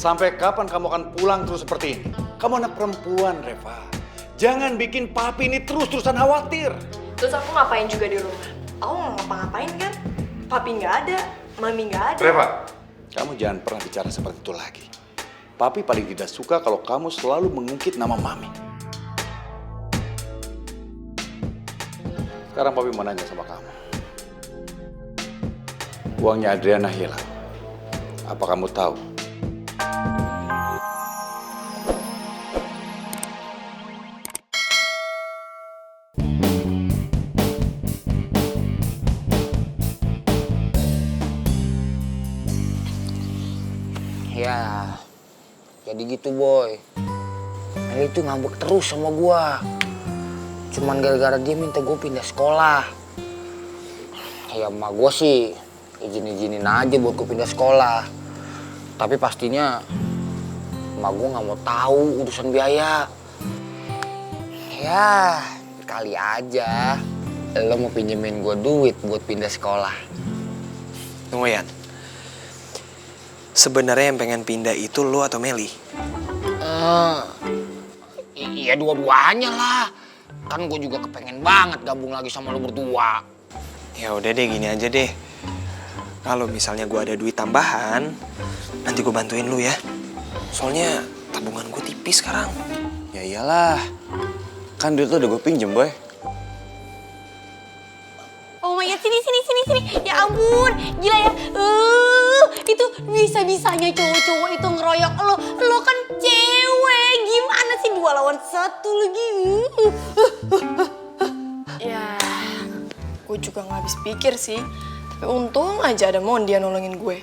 Sampai kapan kamu akan pulang terus seperti ini? Kamu anak perempuan, Reva. Jangan bikin papi ini terus-terusan khawatir. Terus aku ngapain juga di rumah? Aku nggak ngapa-ngapain kan? Papi nggak ada, mami nggak ada. Reva, kamu jangan pernah bicara seperti itu lagi. Papi paling tidak suka kalau kamu selalu mengungkit nama mami. Sekarang papi mau nanya sama kamu. Uangnya Adriana hilang. Apa kamu tahu? Ya, jadi gitu boy. Meli tuh ngambek terus sama gua. Cuman gara-gara dia minta gue pindah sekolah. Ya emak gua sih izin-izinin aja buat gue pindah sekolah. Tapi pastinya emak gua nggak mau tahu urusan biaya. Ya, kali aja lo mau pinjemin gue duit buat pindah sekolah. Tunggu ya. Sebenarnya yang pengen pindah itu lo atau Meli? Iya dua-duanya lah. Kan gue juga kepengen banget gabung lagi sama lo berdua. Ya udah deh, gini aja deh. Kalau misalnya gue ada duit tambahan, nanti gue bantuin lu ya. Soalnya tabungan gue tipis sekarang. Ya iyalah. Kan duit lo udah gue pinjem, boy. Oh my god, sini. Ya ampun, gila ya. Itu bisa-bisanya cowok-cowok itu ngeroyok lo. Lo kan cewek, gimana sih 2 lawan 1 lagi? Ya, gue juga nggak habis pikir sih. Tapi untung aja ada Mondi yang nolongin gue.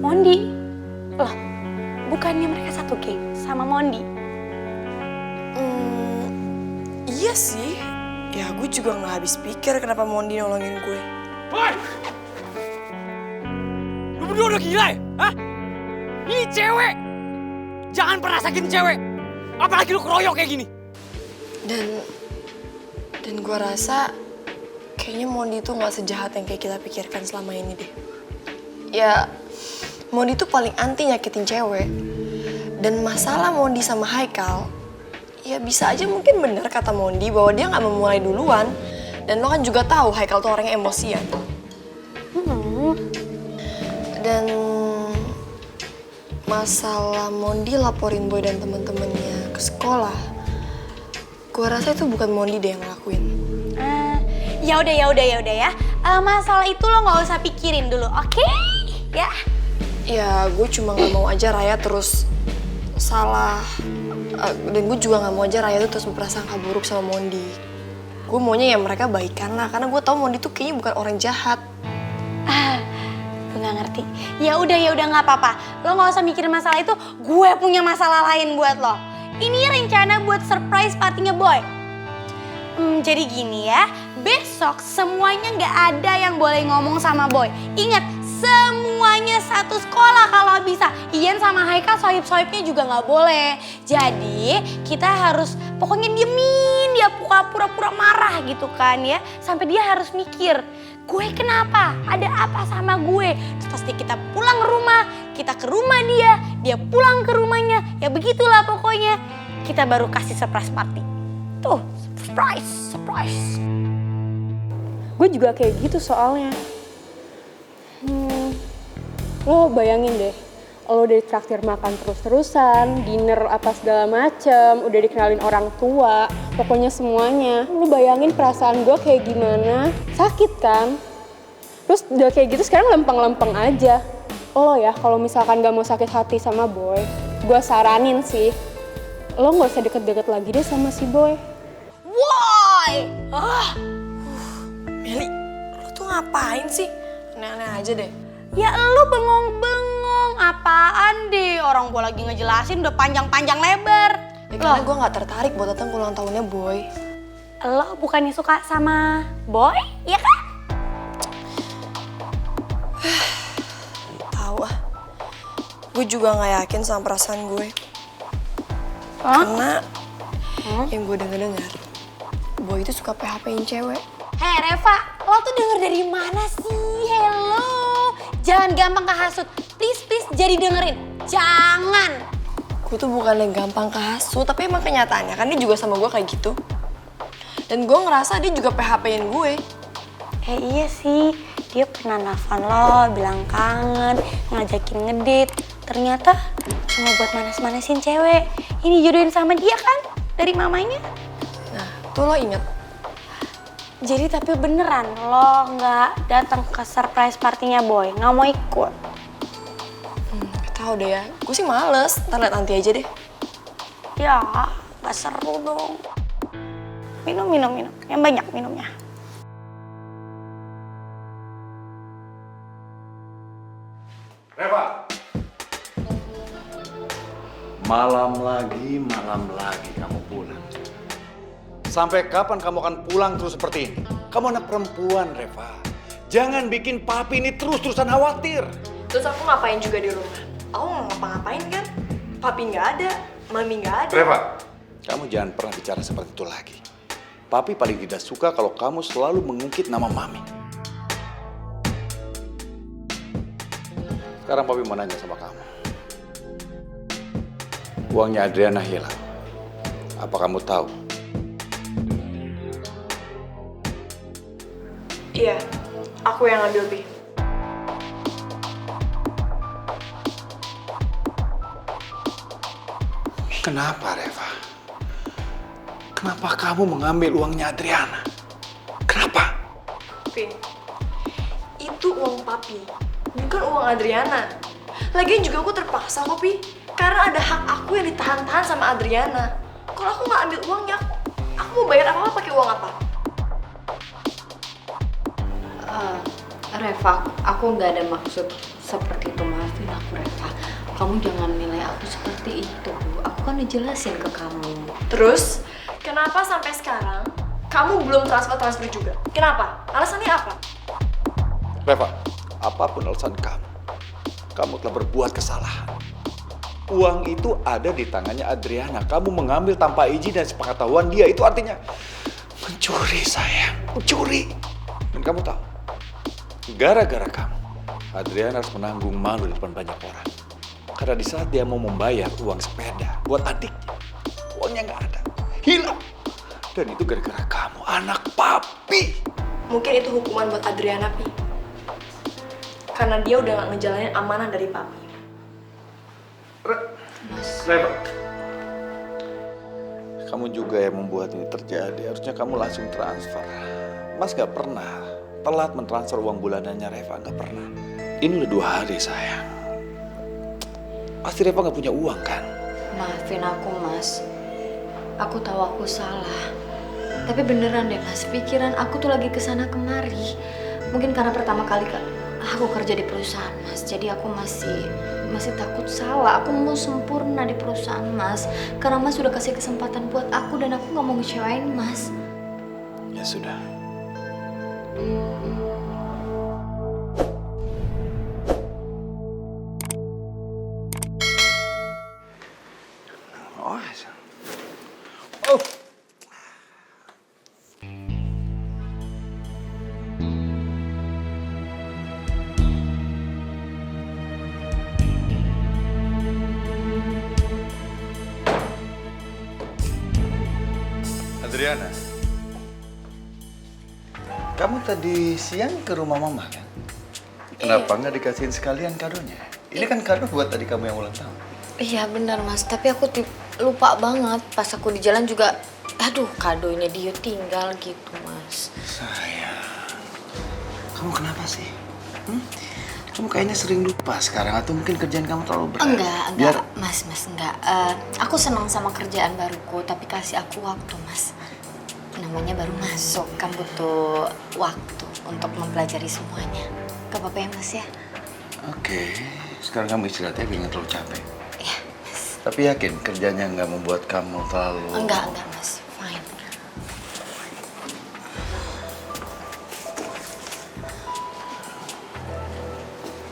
Mondi? Loh, bukannya mereka satu geng sama Mondi? Iya sih. Ya gue juga nggak habis pikir kenapa Mondi nolongin gue. Boy! Lu berdua udah gila ya? Hah? Ini cewek! Jangan pernah sakitin cewek! Apalagi lu keroyok kayak gini. Dan gue rasa kayaknya Mondi tuh nggak sejahat yang kayak kita pikirkan selama ini deh. Ya, Mondi tuh paling anti nyakitin cewek. Dan masalah Mondi sama Haikal, ya bisa aja mungkin bener kata Mondi bahwa dia nggak memulai duluan. Dan lo kan juga tahu Haikal tuh orangnya emosian. Dan masalah Mondi laporin Boy dan temen-temennya ke sekolah, gue rasa itu bukan Mondi deh yang ngelakuin. Ya udah ya. Masalah itu lo nggak usah pikirin dulu, oke? Ya. Ya gue cuma nggak mau aja Raya terus salah. Dan gue juga nggak mau aja Raya tuh terus berprasangka buruk sama Mondi. Gue maunya ya mereka baikan lah, karena gue tau Mondi tuh kayaknya bukan orang jahat. Gue nggak ngerti. Ya udah nggak apa-apa. Lo nggak usah mikirin masalah itu. Gue punya masalah lain buat lo. Ini rencana buat surprise partinya Boy. Jadi gini ya, besok semuanya nggak ada yang boleh ngomong sama Boy. Ingat, semuanya satu sekolah kalau bisa. Ian sama Haikal sohib-sohibnya juga nggak boleh. Jadi kita harus pokoknya diemin dia pura-pura marah gitu kan ya. Sampai dia harus mikir, gue kenapa? Ada apa sama gue? Terus pasti kita pulang ke rumah, kita ke rumah dia pulang ke rumahnya. Ya begitulah pokoknya. Kita baru kasih surprise party. Tuh, surprise. Gue juga kayak gitu soalnya. Lo bayangin deh, lo udah ditraktir makan terus-terusan, dinner apa segala macem, udah dikenalin orang tua, pokoknya semuanya. Lo bayangin perasaan gue kayak gimana, sakit kan? Terus udah kayak gitu sekarang lempeng-lempeng aja. Lo ya kalau misalkan gak mau sakit hati sama Boy, gue saranin sih, lo gak usah deket-deket lagi deh sama si Boy. Woi! Meli, lo tuh ngapain sih? Aneh-aneh aja deh. Ya lu bengong-bengong, apaan deh? Orang gue lagi ngejelasin udah panjang-panjang lebar. Ya karena gue gak tertarik buat datang ke ulang tahunnya Boy. Lo bukannya suka sama Boy, ya kan? Tahu ah. Gue juga gak yakin sama perasaan gue. Karena yang gue denger-dengar, Boy itu suka PHP-in cewek. Hei Reva, lo tuh denger dari mana sih? Hello, jangan gampang kehasut. Please, jadi dengerin. Jangan. Gue tuh bukannya gampang kehasut, tapi emang kenyataannya kan dia juga sama gue kayak gitu. Dan gue ngerasa dia juga PHP-in gue. Iya sih, dia pernah nelfon lo, bilang kangen, ngajakin ngedate. Ternyata cuma buat manas-manasin cewek. Ini jodohin sama dia kan, dari mamanya. Nah, tuh lo inget. Jadi tapi beneran lo nggak datang ke surprise partinya Boy, nggak mau ikut? Tahu deh ya, gue sih males. Ntar liat nanti aja deh. Ya, nggak seru dong. Minum, yang banyak minumnya. Reva. Malam lagi kamu pulang. Sampai kapan kamu akan pulang terus seperti ini? Kamu anak perempuan, Reva. Jangan bikin papi ini terus-terusan khawatir. Terus aku ngapain juga di rumah? Aku nggak ngapa-ngapain kan? Papi nggak ada, mami nggak ada. Reva, kamu jangan pernah bicara seperti itu lagi. Papi paling tidak suka kalau kamu selalu mengungkit nama mami. Sekarang papi mau nanya sama kamu. Uangnya Adriana hilang. Apa kamu tahu? Iya, aku yang ngambil, Pi. Kenapa, Reva? Kenapa kamu mengambil uangnya Adriana? Kenapa? Pi, itu uang papi, bukan uang Adriana. Lagian juga aku terpaksa kok, Pi. Karena ada hak aku yang ditahan-tahan sama Adriana. Kalau aku nggak ambil uangnya, aku mau bayar apa-apa pakai uang apa? Reva, aku nggak ada maksud seperti itu. Maafin aku, Reva. Kamu jangan nilai aku seperti itu. Aku kan udah jelasin ke kamu. Terus, kenapa sampai sekarang kamu belum transfer juga? Kenapa? Alasannya apa? Reva, apapun alasan kamu telah berbuat kesalahan. Uang itu ada di tangannya Adriana. Kamu mengambil tanpa izin dan sepengetahuan dia. Itu artinya mencuri, sayang. Mencuri. Dan kamu tahu, gara-gara kamu, Adriana harus menanggung malu di depan banyak orang. Karena di saat dia mau membayar uang sepeda buat adiknya, uangnya nggak ada. Hilang. Dan itu gara-gara kamu, anak papi. Mungkin itu hukuman buat Adriana, Pi. Karena dia udah gak ngejalanin amanah dari papi. Reva, kamu juga yang membuat ini terjadi. Harusnya kamu langsung transfer. Mas gak pernah telat mentransfer uang bulanannya Reva, gak pernah. Ini udah 2 hari, sayang. Pasti Reva gak punya uang, kan? Maafin aku, Mas. Aku tahu aku salah. Tapi beneran deh, Mas. Pikiran aku tuh lagi kesana kemari. Mungkin karena pertama kali aku kerja di perusahaan, Mas. Jadi aku masih takut salah. Aku mau sempurna di perusahaan, Mas. Karena Mas sudah kasih kesempatan buat aku dan aku gak mau ngecewain, Mas. Ya sudah. Oh. Adriana, kamu tadi siang ke rumah mama kan? Kenapa nggak dikasihin sekalian kadonya? Ini kan kado buat tadi kamu yang ulang tahun. Iya benar, Mas. Tapi aku lupa banget. Pas aku di jalan juga, aduh, kadonya dia tinggal gitu, Mas. Sayang, kamu kenapa sih? Kamu kayaknya sering lupa sekarang, atau mungkin kerjaan kamu terlalu berat? Enggak, Mas, enggak. Aku senang sama kerjaan baruku, tapi kasih aku waktu, Mas. Namanya baru masuk, kan butuh waktu untuk mempelajari semuanya. Gak apa-apa ya, Mas ya? Oke, sekarang kamu istirahat ya, biar nggak terlalu capek. Iya, Mas. Tapi yakin kerjanya nggak membuat kamu terlalu... Enggak, Mas. Fine.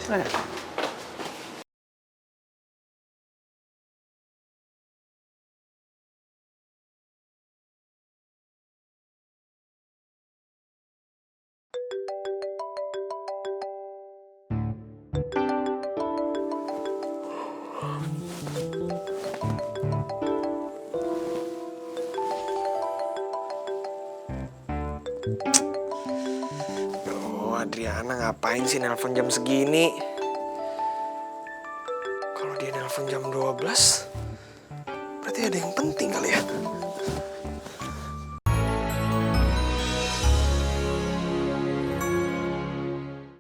Istirahat. Adriana ngapain sih nelpon jam segini? Kalau dia nelpon jam 12, berarti ada yang penting kali ya.